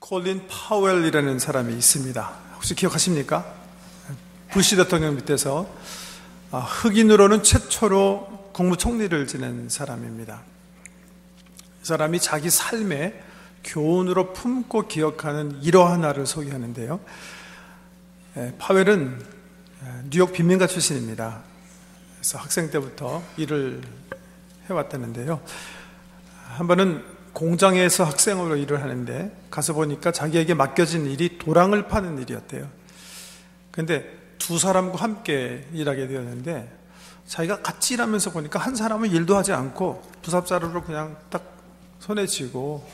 콜린 파웰이라는 사람이 있습니다. 혹시 기억하십니까? 부시 대통령 밑에서 흑인으로는 최초로 국무총리를 지낸 사람입니다. 이 사람이 자기 삶의 교훈으로 품고 기억하는 일화 하나를 소개하는데요. 파웰은 뉴욕 빈민가 출신입니다. 그래서 학생 때부터 일을 해왔다는데요. 한 번은 공장에서 학생으로 일을 하는데 가서 보니까 자기에게 맡겨진 일이 도랑을 파는 일이었대요. 그런데 두 사람과 함께 일하게 되었는데 자기가 같이 일하면서 보니까 한 사람은 일도 하지 않고 부삽자루로 그냥 딱 손에 쥐고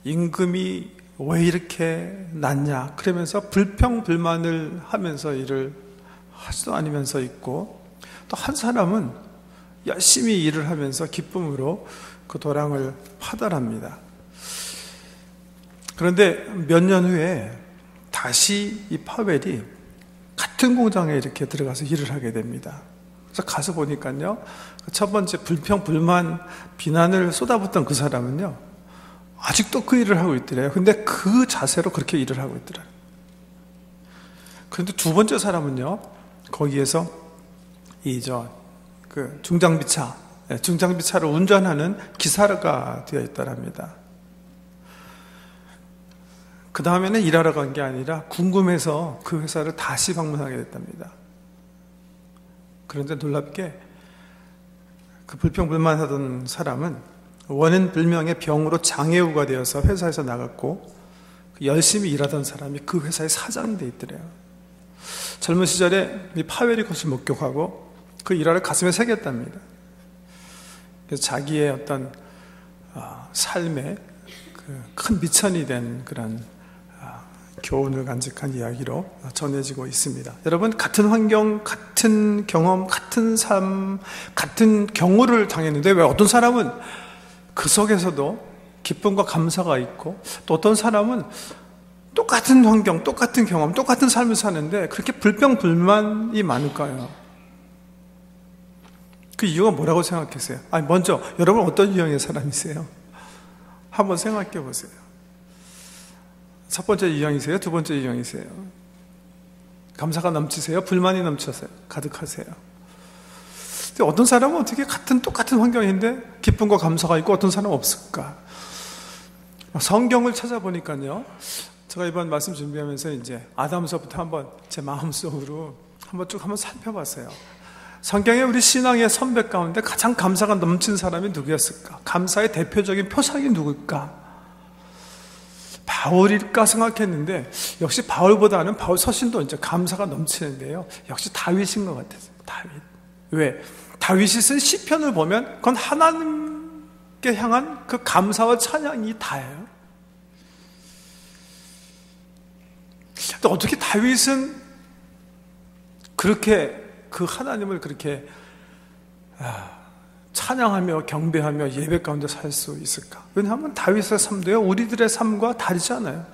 임금이 왜 이렇게 낮냐 그러면서 불평불만을 하면서 일을 하지도 않으면서 있고, 또 한 사람은 열심히 일을 하면서 기쁨으로 그 도랑을 파다랍니다. 그런데 몇 년 후에 다시 이 파웰이 같은 공장에 이렇게 들어가서 일을 하게 됩니다. 그래서 가서 보니까요, 첫 번째 불평, 불만, 비난을 쏟아붓던 그 사람은요, 아직도 그 일을 하고 있더래요. 근데 그 자세로 그렇게 일을 하고 있더래요. 그런데 두 번째 사람은요, 거기에서 중장비차를 운전하는 기사가 되어 있더랍니다. 그 다음에는 일하러 간 게 아니라 궁금해서 그 회사를 다시 방문하게 됐답니다. 그런데 놀랍게 그 불평불만하던 사람은 원인 불명의 병으로 장애우가 되어서 회사에서 나갔고, 열심히 일하던 사람이 그 회사의 사장이 돼 있더래요. 젊은 시절에 이 파웰이 그것을 목격하고 그 일화를 가슴에 새겼답니다. 그래서 자기의 어떤 삶의 큰 미천이 된 그런 교훈을 간직한 이야기로 전해지고 있습니다. 여러분, 같은 환경, 같은 경험, 같은 삶, 같은 경우를 당했는데 왜 어떤 사람은 그 속에서도 기쁨과 감사가 있고, 또 어떤 사람은 똑같은 환경, 똑같은 경험, 똑같은 삶을 사는데 그렇게 불평불만이 많을까요? 그 이유가 뭐라고 생각하세요? 먼저 여러분 어떤 유형의 사람이세요? 한번 생각해 보세요. 첫 번째 유형이세요? 두 번째 유형이세요? 감사가 넘치세요? 불만이 넘쳐서요? 가득하세요? 근데 어떤 사람은 어떻게 똑같은 환경인데 기쁨과 감사가 있고 어떤 사람은 없을까? 성경을 찾아보니까요, 제가 이번 말씀 준비하면서 이제 아담서부터 한번 제 마음속으로 한번 살펴봤어요. 성경에 우리 신앙의 선배 가운데 가장 감사가 넘친 사람이 누구였을까? 감사의 대표적인 표상이 누굴까? 바울일까 생각했는데 역시 바울보다는 바울 서신도 이제 감사가 넘치는데요, 역시 다윗인 것 같았어요. 다윗. 왜? 다윗이 쓴 시편을 보면 그건 하나님께 향한 그 감사와 찬양이 다예요. 근데 어떻게 다윗은 그렇게 그 하나님을 그렇게 찬양하며 경배하며 예배 가운데 살 수 있을까? 왜냐하면 다윗의 삶도요, 우리들의 삶과 다르지 않아요.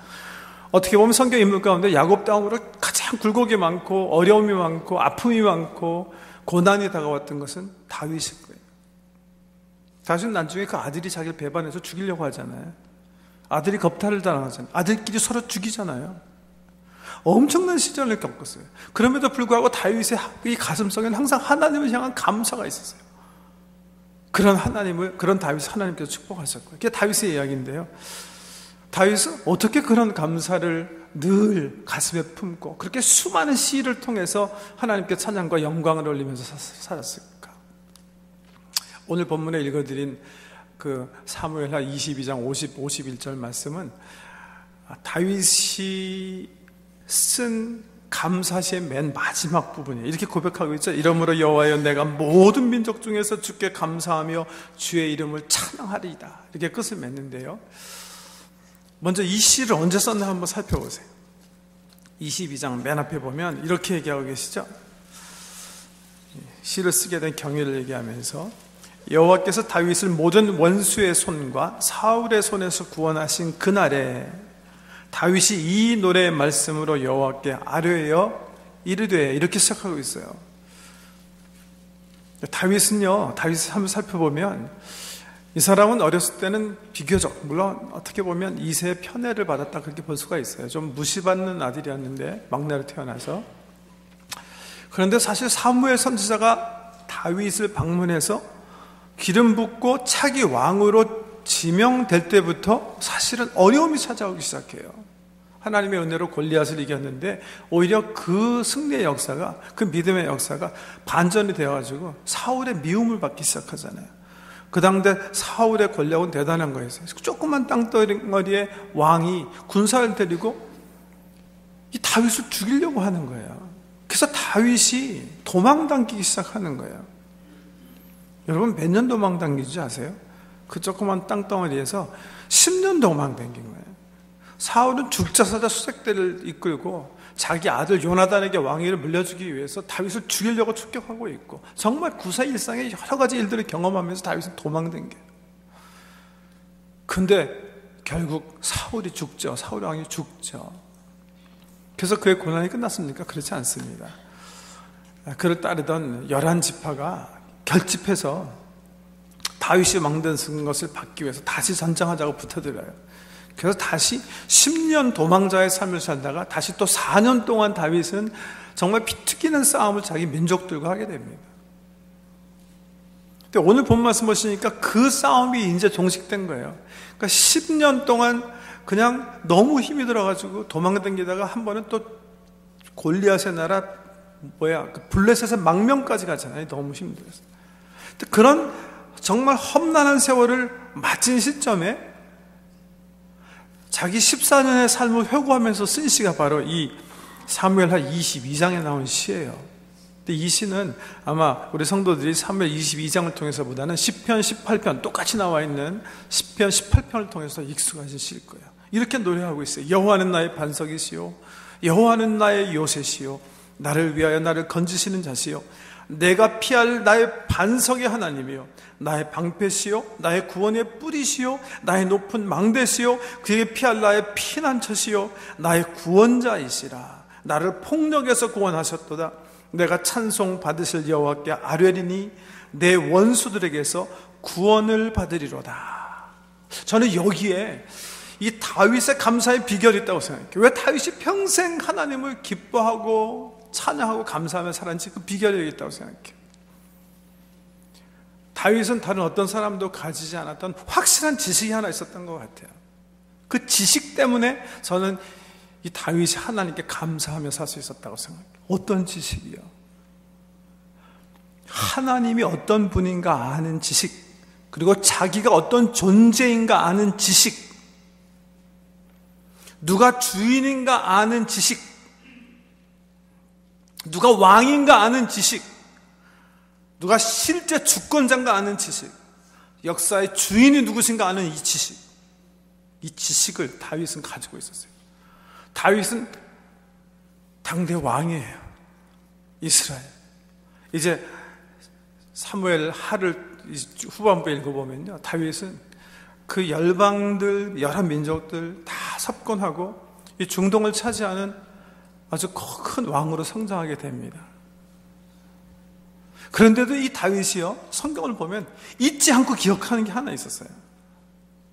어떻게 보면 성경 인물 가운데 야곱 다음으로 가장 굴곡이 많고 어려움이 많고 아픔이 많고 고난이 다가왔던 것은 다윗일 거예요. 다윗은 나중에 그 아들이 자기를 배반해서 죽이려고 하잖아요. 아들이 겁탈을 당하잖아요. 아들끼리 서로 죽이잖아요. 엄청난 시련을 겪었어요. 그럼에도 불구하고 다윗의 이 가슴속에는 항상 하나님을 향한 감사가 있었어요. 그런 다윗을 하나님께서 축복하셨고요. 그게 다윗의 이야기인데요, 다윗은 어떻게 그런 감사를 늘 가슴에 품고 그렇게 수많은 시를 통해서 하나님께 찬양과 영광을 올리면서 살았을까? 오늘 본문에 읽어드린 그 사무엘하 22장 51절 말씀은 다윗이 쓴 감사시의 맨 마지막 부분이에요. 이렇게 고백하고 있죠. 이러므로 여호와여, 내가 모든 민족 중에서 주께 감사하며 주의 이름을 찬양하리이다. 이렇게 끝을 맺는데요, 먼저 이 시를 언제 썼나 한번 살펴보세요. 22장 맨 앞에 보면 이렇게 얘기하고 계시죠. 시를 쓰게 된 경위를 얘기하면서 여호와께서 다윗을 모든 원수의 손과 사울의 손에서 구원하신 그날에 다윗이 이 노래의 말씀으로 여호와께 아뢰어 이르되, 이렇게 시작하고 있어요. 다윗을 한번 살펴보면 이 사람은 어렸을 때는 비교적, 물론 어떻게 보면 이세의 편애를 받았다 그렇게 볼 수가 있어요. 좀 무시받는 아들이었는데, 막내로 태어나서. 그런데 사실 사무엘 선지자가 다윗을 방문해서 기름 붓고 차기 왕으로 지명될 때부터 사실은 어려움이 찾아오기 시작해요. 하나님의 은혜로 골리앗을 이겼는데 오히려 그 승리의 역사가, 그 믿음의 역사가 반전이 되어가지고 사울의 미움을 받기 시작하잖아요. 그 당대 사울의 권력은 대단한 거였어요. 조그만 땅덩어리에 왕이 군사를 데리고 이 다윗을 죽이려고 하는 거예요. 그래서 다윗이 도망당기기 시작하는 거예요. 여러분 몇 년 도망당기지 아세요? 그 조그만 땅덩어리에서 10년 도망당긴 거예요. 사울은 죽자사자 수색대를 이끌고 자기 아들 요나단에게 왕위를 물려주기 위해서 다윗을 죽이려고 출격하고 있고, 정말 구사일상의 여러 가지 일들을 경험하면서 다윗은 도망댕겨요. 근데 결국 사울이 죽죠. 사울 왕이 죽죠. 그래서 그의 고난이 끝났습니까? 그렇지 않습니다. 그를 따르던 11지파가 결집해서 다윗이 망대는 것을 받기 위해서 다시 전쟁하자고 붙어들어요. 그래서 다시 10년 도망자의 삶을 살다가 다시 또 4년 동안 다윗은 정말 피 튀기는 싸움을 자기 민족들과 하게 됩니다. 근데 오늘 본 말씀 보시니까 그 싸움이 이제 종식된 거예요. 그러니까 10년 동안 그냥 너무 힘이 들어가지고 도망다니다가 한 번은 또 골리앗의 나라 그 블레셋의 망명까지 가잖아요. 너무 힘들어서. 그런 정말 험난한 세월을 마친 시점에 자기 14년의 삶을 회고하면서 쓴 시가 바로 이 사무엘하 22장에 나온 시예요. 근데 이 시는 아마 우리 성도들이 사무엘 22장을 통해서 보다는 시편 18편 똑같이 나와 있는 시편 18편을 통해서 익숙하신 시일 거예요. 이렇게 노래하고 있어요. 여호와는 나의 반석이시요, 여호와는 나의 요새시요, 나를 위하여 나를 건지시는 자시요, 내가 피할 나의 반석의 하나님이요, 나의 방패시요, 나의 구원의 뿌리시요, 나의 높은 망대시요, 그에게 피할 나의 피난처시요, 나의 구원자이시라. 나를 폭력에서 구원하셨도다. 내가 찬송 받으실 여호와께 아뢰리니 내 원수들에게서 구원을 받으리로다. 저는 여기에 이 다윗의 감사의 비결이 있다고 생각해요. 왜 다윗이 평생 하나님을 기뻐하고 찬양하고 감사하며 살았는지 그 비결이 여기 있다고 생각해요. 다윗은 다른 어떤 사람도 가지지 않았던 확실한 지식이 하나 있었던 것 같아요. 그 지식 때문에 저는 이 다윗이 하나님께 감사하며 살 수 있었다고 생각해요. 어떤 지식이요? 하나님이 어떤 분인가 아는 지식, 그리고 자기가 어떤 존재인가 아는 지식, 누가 주인인가 아는 지식, 누가 왕인가 아는 지식, 누가 실제 주권자인가 아는 지식, 역사의 주인이 누구신가 아는 이 지식, 이 지식을 다윗은 가지고 있었어요. 다윗은 당대 왕이에요. 이스라엘. 이제 사무엘 하를 후반부에 읽어보면요, 다윗은 그 열방들, 여러 민족들 다 섭곤하고 이 중동을 차지하는 아주 큰 왕으로 성장하게 됩니다. 그런데도 이 다윗이요, 성경을 보면 잊지 않고 기억하는 게 하나 있었어요.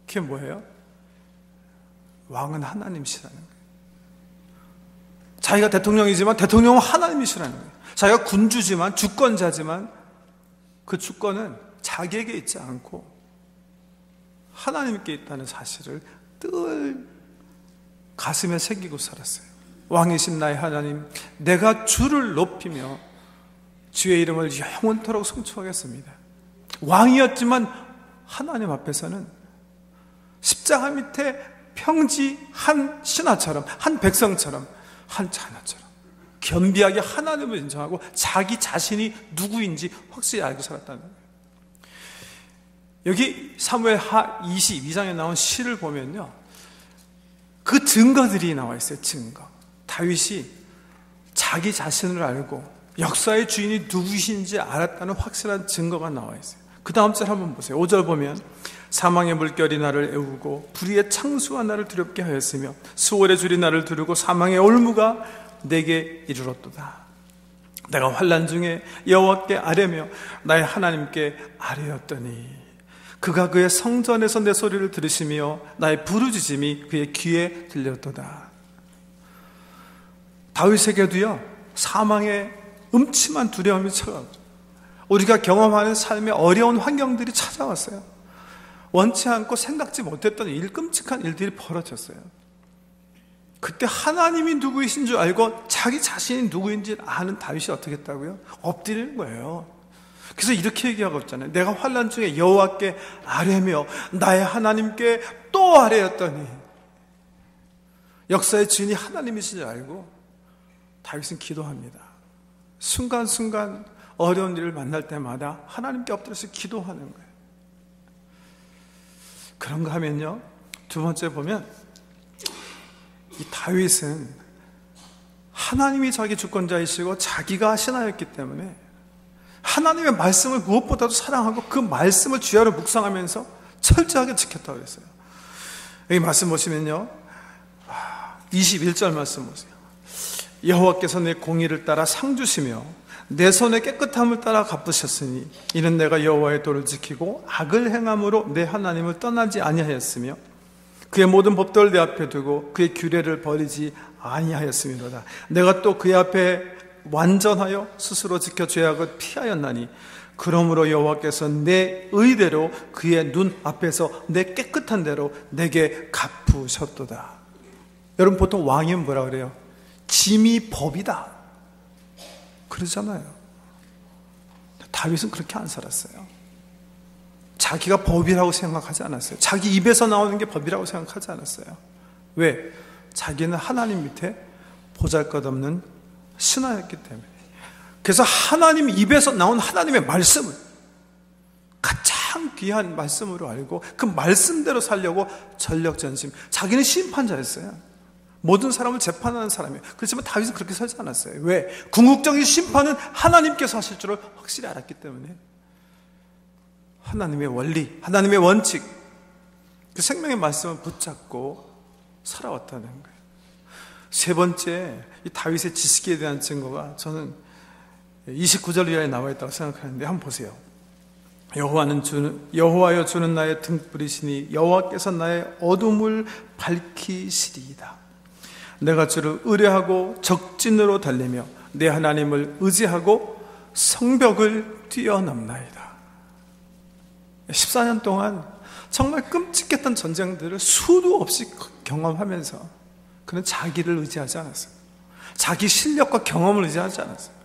그게 뭐예요? 왕은 하나님이시라는 거예요. 자기가 대통령이지만 대통령은 하나님이시라는 거예요. 자기가 군주지만, 주권자지만 그 주권은 자기에게 있지 않고 하나님께 있다는 사실을 늘 가슴에 새기고 살았어요. 왕이신 나의 하나님, 내가 주를 높이며 주의 이름을 영원토록 송축하겠습니다. 왕이었지만 하나님 앞에서는 십자가 밑에 평지 한 신하처럼, 한 백성처럼, 한 자녀처럼 겸비하게 하나님을 인정하고 자기 자신이 누구인지 확실히 알고 살았다는 거예요. 여기 사무엘하 22장에 나온 시를 보면요, 그 증거들이 나와 있어요. 증거. 다윗이 자기 자신을 알고 역사의 주인이 누구신지 알았다는 확실한 증거가 나와 있어요. 그 다음 절 한번 보세요. 5절 보면 사망의 물결이 나를 애우고 불의의 창수가 나를 두렵게 하였으며 수월의 줄이 나를 두르고 사망의 올무가 내게 이르렀도다. 내가 환난 중에 여호와께 아뢰며 나의 하나님께 아뢰었더니 그가 그의 성전에서 내 소리를 들으시며 나의 부르짖음이 그의 귀에 들렸도다. 다윗에게도요, 사망의 음침한 두려움이 찾아왔어요. 우리가 경험하는 삶의 어려운 환경들이 찾아왔어요. 원치 않고 생각지 못했던 끔찍한 일들이 벌어졌어요. 그때 하나님이 누구이신 줄 알고 자기 자신이 누구인지 아는 다윗이 어떻게 했다고요? 엎드리는 거예요. 그래서 이렇게 얘기하고 있잖아요. 내가 환난 중에 여호와께 아뢰며 나의 하나님께 또 아뢰었더니, 역사의 주인이 하나님이신 줄 알고 다윗은 기도합니다. 순간순간 어려운 일을 만날 때마다 하나님께 엎드려서 기도하는 거예요. 그런가 하면요, 두 번째 보면 이 다윗은 하나님이 자기 주권자이시고 자기가 신하였기 때문에 하나님의 말씀을 무엇보다도 사랑하고 그 말씀을 주야로 묵상하면서 철저하게 지켰다고 그랬어요. 여기 말씀 보시면요, 21절 말씀 보세요. 여호와께서 내 공의를 따라 상 주시며 내 손의 깨끗함을 따라 갚으셨으니 이는 내가 여호와의 도를 지키고 악을 행함으로 내 하나님을 떠나지 아니하였으며 그의 모든 법도를 내 앞에 두고 그의 규례를 버리지 아니하였음이로다. 내가 또 그의 앞에 완전하여 스스로 지켜 죄악을 피하였나니 그러므로 여호와께서 내 의대로 그의 눈 앞에서 내 깨끗한 대로 내게 갚으셨도다. 여러분, 보통 왕이면 뭐라 그래요? 짐이 법이다 그러잖아요. 다윗은 그렇게 안 살았어요. 자기가 법이라고 생각하지 않았어요. 자기 입에서 나오는 게 법이라고 생각하지 않았어요. 왜? 자기는 하나님 밑에 보잘것없는 신하였기 때문에. 그래서 하나님 입에서 나온 하나님의 말씀을 가장 귀한 말씀으로 알고 그 말씀대로 살려고 전력전심. 자기는 심판자였어요. 모든 사람을 재판하는 사람이에요. 그렇지만 다윗은 그렇게 살지 않았어요. 왜? 궁극적인 심판은 하나님께서 하실 줄을 확실히 알았기 때문에 하나님의 원리, 하나님의 원칙, 그 생명의 말씀을 붙잡고 살아왔다는 거예요. 세 번째, 이 다윗의 지식에 대한 증거가 저는 29절 이하에 나와 있다고 생각하는데, 한번 보세요. 여호와여 주는 나의 등불이시니 여호와께서 나의 어둠을 밝히시리이다. 내가 주를 의뢰하고 적진으로 달리며 내 하나님을 의지하고 성벽을 뛰어넘나이다. 14년 동안 정말 끔찍했던 전쟁들을 수도 없이 경험하면서 그는 자기를 의지하지 않았어요. 자기 실력과 경험을 의지하지 않았어요.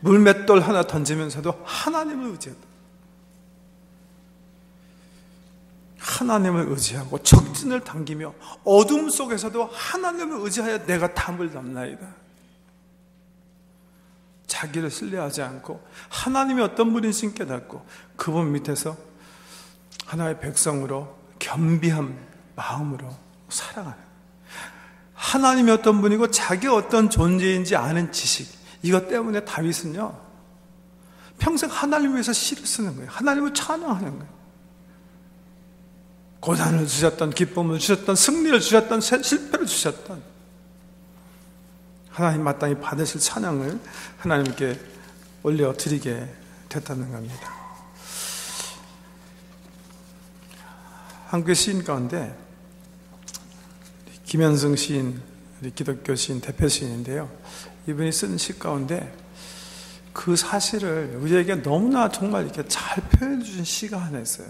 물맷돌 하나 던지면서도 하나님을 의지했다. 하나님을 의지하고 적진을 당기며 어둠 속에서도 하나님을 의지하여 내가 담을 넘나이다. 자기를 신뢰하지 않고 하나님이 어떤 분이신 깨닫고 그분 밑에서 하나의 백성으로 겸비한 마음으로 살아가는, 하나님이 어떤 분이고 자기가 어떤 존재인지 아는 지식, 이것 때문에 다윗은요 평생 하나님을 위해서 시를 쓰는 거예요. 하나님을 찬양하는 거예요. 고난을 주셨던, 기쁨을 주셨던, 승리를 주셨던, 실패를 주셨던 하나님 마땅히 받으실 찬양을 하나님께 올려드리게 됐다는 겁니다. 한국의 시인 가운데 김현승 시인, 우리 기독교 시인, 대표 시인인데요, 이분이 쓴 시 가운데 그 사실을 우리에게 너무나 정말 이렇게 잘 표현해 주신 시가 하나 있어요.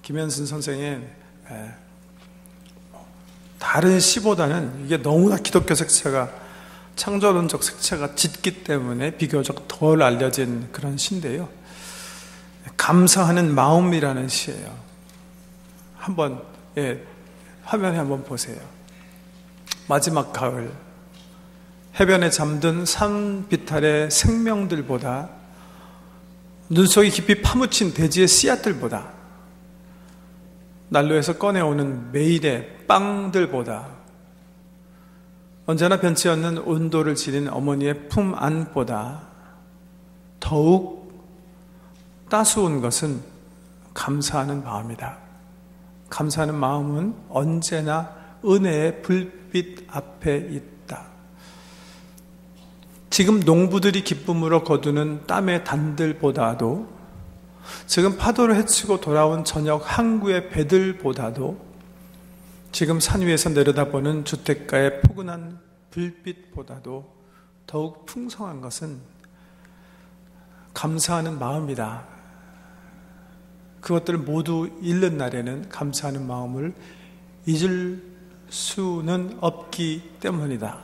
김현승 선생의 다른 시보다는 이게 너무나 기독교 색채가, 창조론적 색채가 짙기 때문에 비교적 덜 알려진 그런 시인데요, 감사하는 마음이라는 시예요. 한번 화면에 한번 보세요. 마지막 가을, 해변에 잠든 산비탈의 생명들보다, 눈 속에 깊이 파묻힌 대지의 씨앗들보다, 난로에서 꺼내오는 매일의 빵들보다, 언제나 변치 않는 온도를 지닌 어머니의 품 안보다 더욱 따스운 것은 감사하는 마음이다. 감사하는 마음은 언제나 은혜의 불빛 앞에 있다. 지금 농부들이 기쁨으로 거두는 땀의 단들보다도 지금 파도를 헤치고 돌아온 저녁 항구의 배들보다도 지금 산 위에서 내려다보는 주택가의 포근한 불빛보다도 더욱 풍성한 것은 감사하는 마음이다. 그것들을 모두 잃는 날에는 감사하는 마음을 잊을 수는 없기 때문이다.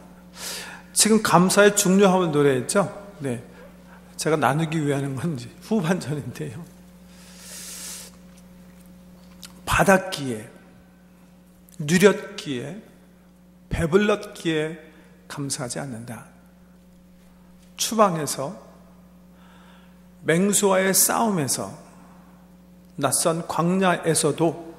지금 감사의 중요함을 노래했죠? 네. 제가 나누기 위한 건지 후반전인데요. 받았기에, 누렸기에, 배불렀기에 감사하지 않는다. 추방에서, 맹수와의 싸움에서, 낯선 광야에서도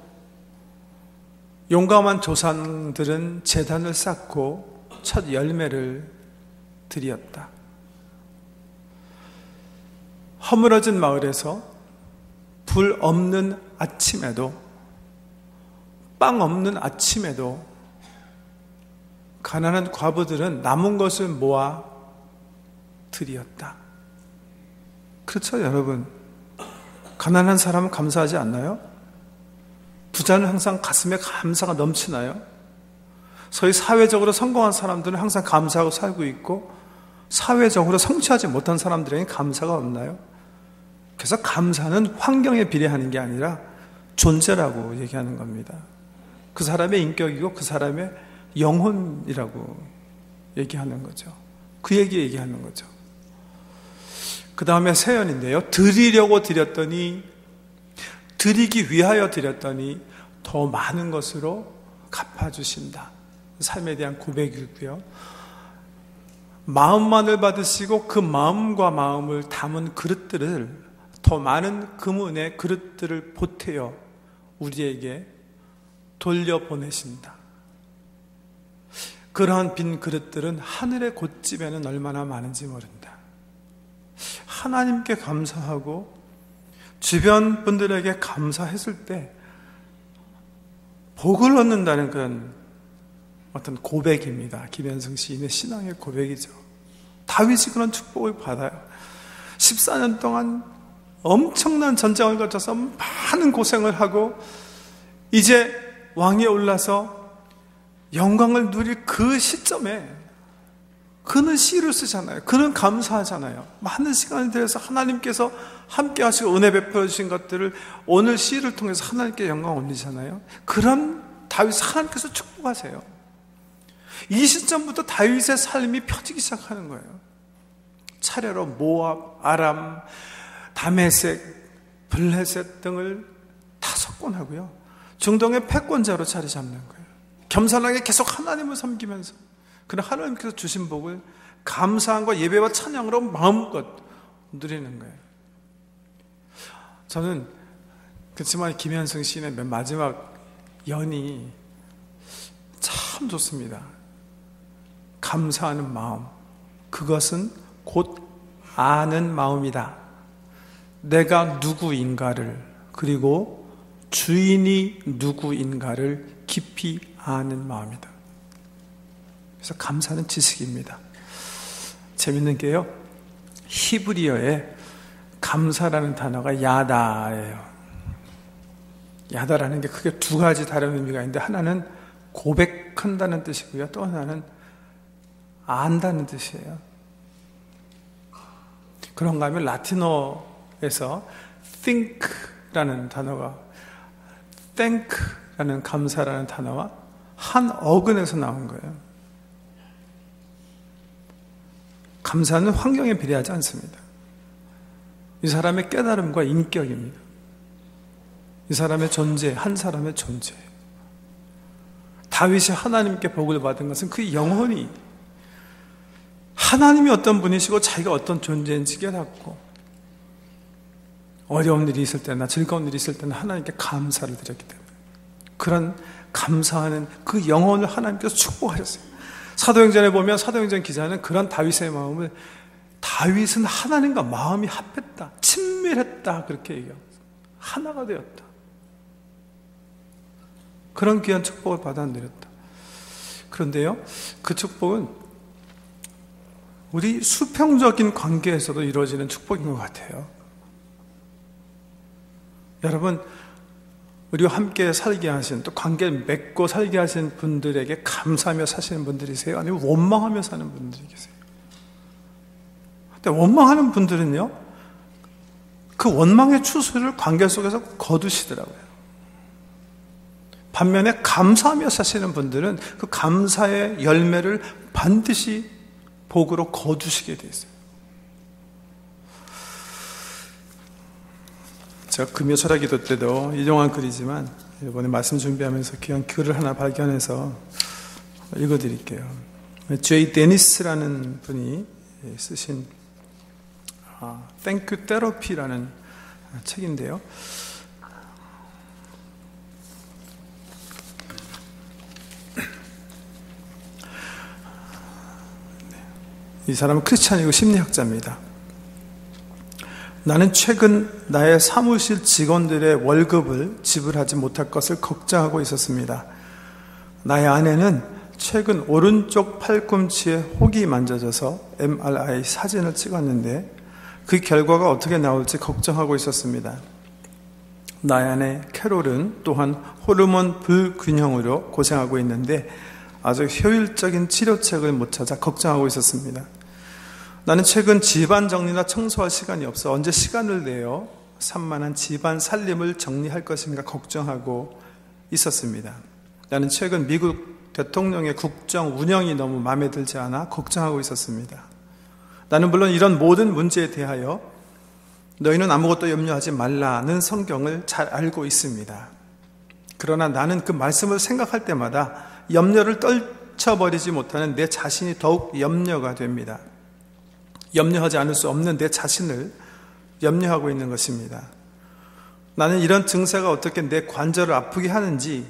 용감한 조상들은 제단을 쌓고 첫 열매를 드렸다. 허물어진 마을에서 불 없는 아침에도, 빵 없는 아침에도 가난한 과부들은 남은 것을 모아 드렸다. 그렇죠, 여러분? 가난한 사람은 감사하지 않나요? 부자는 항상 가슴에 감사가 넘치나요? 소위 사회적으로 성공한 사람들은 항상 감사하고 살고 있고, 사회적으로 성취하지 못한 사람들에게 감사가 없나요? 그래서 감사는 환경에 비례하는 게 아니라 존재라고 얘기하는 겁니다. 그 사람의 인격이고 그 사람의 영혼이라고 얘기하는 거죠. 그 얘기하는 거죠. 그 다음에 세연인데요. 드리려고 드렸더니, 드리기 위하여 드렸더니 더 많은 것으로 갚아주신다. 삶에 대한 고백이고요. 마음만을 받으시고 그 마음과 마음을 담은 그릇들을, 더 많은 금은의 그릇들을 보태어 우리에게 돌려보내신다. 그러한 빈 그릇들은 하늘의 곶집에는 얼마나 많은지 모른다. 하나님께 감사하고 주변 분들에게 감사했을 때 복을 얻는다는 그런 어떤 고백입니다. 김현승 시인의 신앙의 고백이죠. 다윗이 그런 축복을 받아요. 14년 동안 엄청난 전쟁을 거쳐서 많은 고생을 하고 이제 왕위에 올라서 영광을 누릴 그 시점에 그는 시를 쓰잖아요. 그는 감사하잖아요. 많은 시간을 들여서 하나님께서 함께 하시고 은혜 베풀어 주신 것들을 오늘 시를 통해서 하나님께 영광 올리잖아요. 그런 다윗 하나님께서 축복하세요. 이 시점부터 다윗의 삶이 펴지기 시작하는 거예요. 차례로 모압, 아람, 다메섹, 블레셋 등을 다 석권하고요. 중동의 패권자로 자리 잡는 거예요. 겸손하게 계속 하나님을 섬기면서 그는 하나님께서 주신 복을 감사함과 예배와 찬양으로 마음껏 누리는 거예요. 저는 그렇지만 김현승 시인의 맨 마지막 연이 참 좋습니다. 감사하는 마음, 그것은 곧 아는 마음이다. 내가 누구인가를, 그리고 주인이 누구인가를 깊이 아는 마음이다. 그래서 감사는 지식입니다. 재밌는 게요, 히브리어에 감사라는 단어가 야다예요. 야다라는 게 크게 두 가지 다른 의미가 있는데, 하나는 고백한다는 뜻이고요, 또 하나는 안다는 뜻이에요. 그런가 하면 라틴어에서 think라는 단어가, thank라는 감사라는 단어와 한 어근에서 나온 거예요. 감사는 환경에 비례하지 않습니다. 이 사람의 깨달음과 인격입니다. 이 사람의 존재, 한 사람의 존재. 다윗이 하나님께 복을 받은 것은 그 영혼이 하나님이 어떤 분이시고 자기가 어떤 존재인지 깨닫고, 어려운 일이 있을 때나 즐거운 일이 있을 때는 하나님께 감사를 드렸기 때문에 그런 감사하는 그 영혼을 하나님께서 축복하셨어요. 사도행전에 보면 사도행전 기자는 그런 다윗의 마음을, 다윗은 하나님과 마음이 합했다, 친밀했다, 그렇게 얘기하고 하나가 되었다. 그런 귀한 축복을 받아들였다. 그런데요, 그 축복은 우리 수평적인 관계에서도 이루어지는 축복인 것 같아요. 여러분, 우리와 함께 살게 하신, 또 관계를 맺고 살게 하신 분들에게 감사하며 사시는 분들이세요? 아니면 원망하며 사는 분들이 계세요? 근데 원망하는 분들은요, 그 원망의 추수를 관계 속에서 거두시더라고요. 반면에 감사하며 사시는 분들은 그 감사의 열매를 반드시 복으로 거두시게 돼 있어요. 제가 금요 철학 기도 때도 인용한 글이지만 이번에 말씀 준비하면서 귀한 글을 하나 발견해서 읽어드릴게요. 제이 데니스라는 분이 쓰신 Thank You Therapy라는 책인데요. 이 사람은 크리스찬이고 심리학자입니다. 나는 최근 나의 사무실 직원들의 월급을 지불하지 못할 것을 걱정하고 있었습니다. 나의 아내는 최근 오른쪽 팔꿈치에 혹이 만져져서 MRI 사진을 찍었는데 그 결과가 어떻게 나올지 걱정하고 있었습니다. 나의 아내 캐롤은 또한 호르몬 불균형으로 고생하고 있는데 아주 효율적인 치료책을 못 찾아 걱정하고 있었습니다. 나는 최근 집안 정리나 청소할 시간이 없어 언제 시간을 내어 산만한 집안 살림을 정리할 것인가 걱정하고 있었습니다. 나는 최근 미국 대통령의 국정 운영이 너무 마음에 들지 않아 걱정하고 있었습니다. 나는 물론 이런 모든 문제에 대하여 너희는 아무것도 염려하지 말라는 성경을 잘 알고 있습니다. 그러나 나는 그 말씀을 생각할 때마다 염려를 떨쳐버리지 못하는 내 자신이 더욱 염려가 됩니다. 염려하지 않을 수 없는 내 자신을 염려하고 있는 것입니다. 나는 이런 증세가 어떻게 내 관절을 아프게 하는지,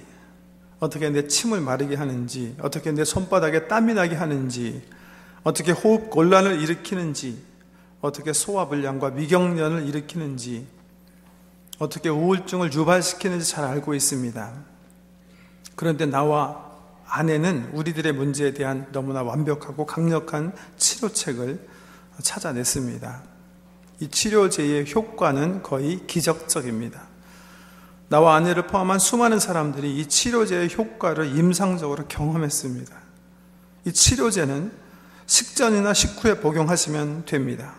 어떻게 내 침을 마르게 하는지, 어떻게 내 손바닥에 땀이 나게 하는지, 어떻게 호흡 곤란을 일으키는지, 어떻게 소화불량과 위경련을 일으키는지, 어떻게 우울증을 유발시키는지 잘 알고 있습니다. 그런데 나와 아내는 우리들의 문제에 대한 너무나 완벽하고 강력한 치료책을 찾아냈습니다. 이 치료제의 효과는 거의 기적적입니다. 나와 아내를 포함한 수많은 사람들이 이 치료제의 효과를 임상적으로 경험했습니다. 이 치료제는 식전이나 식후에 복용하시면 됩니다.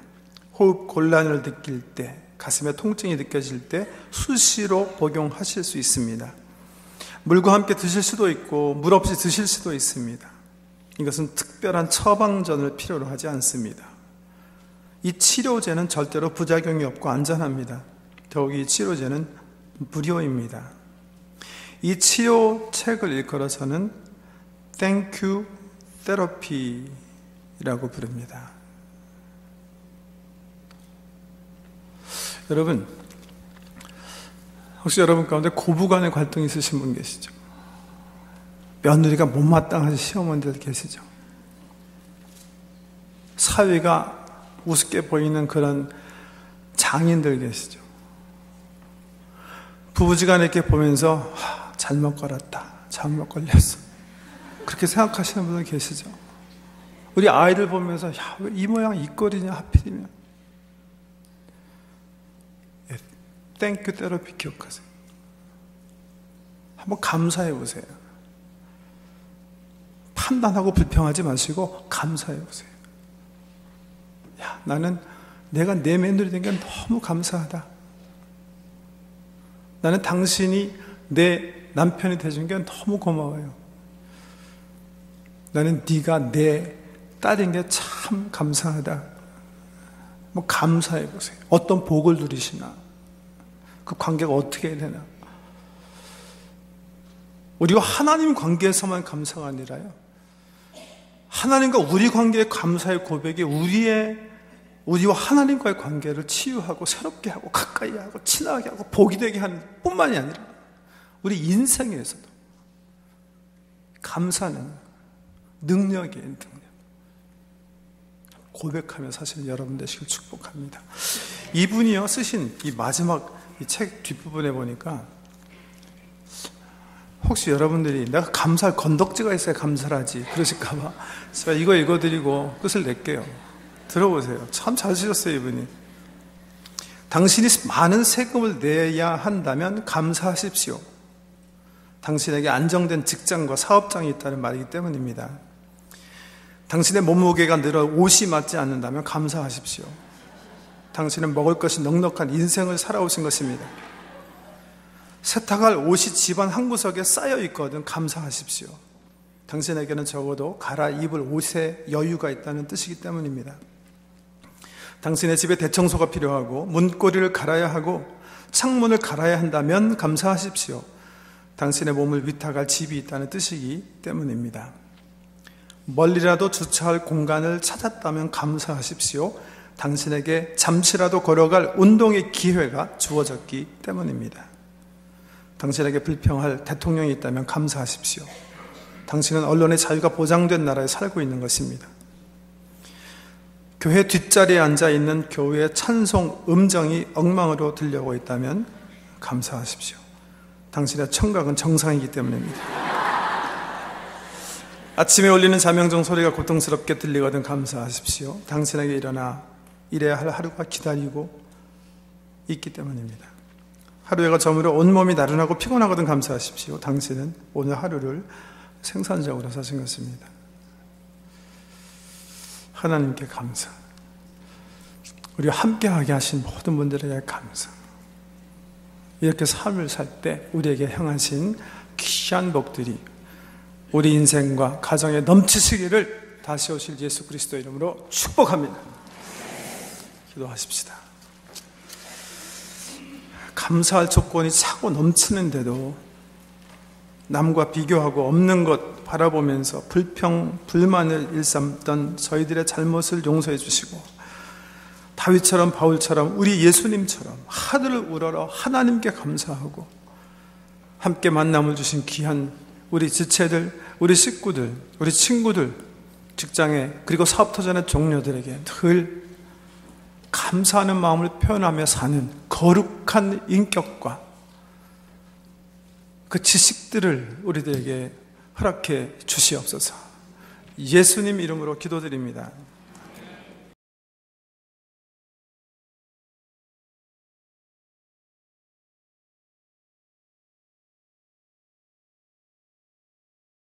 호흡 곤란을 느낄 때, 가슴에 통증이 느껴질 때 수시로 복용하실 수 있습니다. 물과 함께 드실 수도 있고 물 없이 드실 수도 있습니다. 이것은 특별한 처방전을 필요로 하지 않습니다. 이 치료제는 절대로 부작용이 없고 안전합니다. 더욱이 이 치료제는 무료입니다. 이 치료책을 일컬어서는 Thank You Therapy라고 부릅니다. 여러분, 혹시 여러분 가운데 고부간의 갈등이 있으신 분 계시죠? 며느리가 못마땅하신 시어머니들 계시죠? 사위가 우습게 보이는 그런 장인들 계시죠? 부부지간에 이렇게 보면서 잘못 걸었다, 잘못 걸렸어, 그렇게 생각하시는 분들 계시죠? 우리 아이들 보면서 왜 이 모양 이 꼴이냐 하필이면. 땡큐 테라피 기억하세요. 한번 감사해 보세요. 판단하고 불평하지 마시고 감사해 보세요. 나는 내가 내 며느리 된 게 너무 감사하다. 나는 당신이 내 남편이 되준 게 너무 고마워요. 나는 네가 내 딸인 게 참 감사하다. 뭐 감사해 보세요. 어떤 복을 누리시나, 그 관계가 어떻게 되나. 우리가 하나님 관계에서만 감사가 아니라요, 하나님과 우리 관계의 감사의 고백이 우리와 하나님과의 관계를 치유하고 새롭게 하고 가까이 하고 친하게 하고 복이 되게 하는 뿐만이 아니라 우리 인생에서도 감사는 능력이에요. 능력. 고백하며 사실 여러분 되시길 축복합니다. 이분이요 쓰신 이 마지막 이 책 뒷부분에 보니까, 혹시 여러분들이 내가 감사할 건덕지가 있어야 감사를 하지 그러실까봐 제가 이거 읽어드리고 끝을 낼게요. 들어보세요. 참 잘 쓰셨어요. 이분이 당신이 많은 세금을 내야 한다면 감사하십시오. 당신에게 안정된 직장과 사업장이 있다는 말이기 때문입니다. 당신의 몸무게가 늘어 옷이 맞지 않는다면 감사하십시오. 당신은 먹을 것이 넉넉한 인생을 살아오신 것입니다. 세탁할 옷이 집안 한 구석에 쌓여 있거든 감사하십시오. 당신에게는 적어도 갈아입을 옷에 여유가 있다는 뜻이기 때문입니다. 당신의 집에 대청소가 필요하고 문고리를 갈아야 하고 창문을 갈아야 한다면 감사하십시오. 당신의 몸을 위탁할 집이 있다는 뜻이기 때문입니다. 멀리라도 주차할 공간을 찾았다면 감사하십시오. 당신에게 잠시라도 걸어갈 운동의 기회가 주어졌기 때문입니다. 당신에게 불평할 대통령이 있다면 감사하십시오. 당신은 언론의 자유가 보장된 나라에 살고 있는 것입니다. 교회 뒷자리에 앉아있는 교회의 찬송 음정이 엉망으로 들려오고 있다면 감사하십시오. 당신의 청각은 정상이기 때문입니다. 아침에 울리는 자명종 소리가 고통스럽게 들리거든 감사하십시오. 당신에게 일해야 할 하루가 기다리고 있기 때문입니다. 하루가 저물어 온몸이 나른하고 피곤하거든 감사하십시오. 당신은 오늘 하루를 생산적으로 사신 것입니다. 하나님께 감사. 우리와 함께하게 하신 모든 분들에게 감사. 이렇게 삶을 살 때 우리에게 행하신 귀한 복들이 우리 인생과 가정에 넘치시기를 다시 오실 예수 그리스도 이름으로 축복합니다. 기도하십시다. 감사할 조건이 차고 넘치는데도 남과 비교하고 없는 것 바라보면서 불평, 불만을 일삼던 저희들의 잘못을 용서해 주시고 다윗처럼 바울처럼 우리 예수님처럼 하늘을 우러러 하나님께 감사하고 함께 만남을 주신 귀한 우리 지체들, 우리 식구들, 우리 친구들, 직장에 그리고 사업터전의 동료들에게 늘 감사하는 마음을 표현하며 사는 거룩한 인격과 그 지식들을 우리들에게 허락해 주시옵소서. 예수님 이름으로 기도드립니다.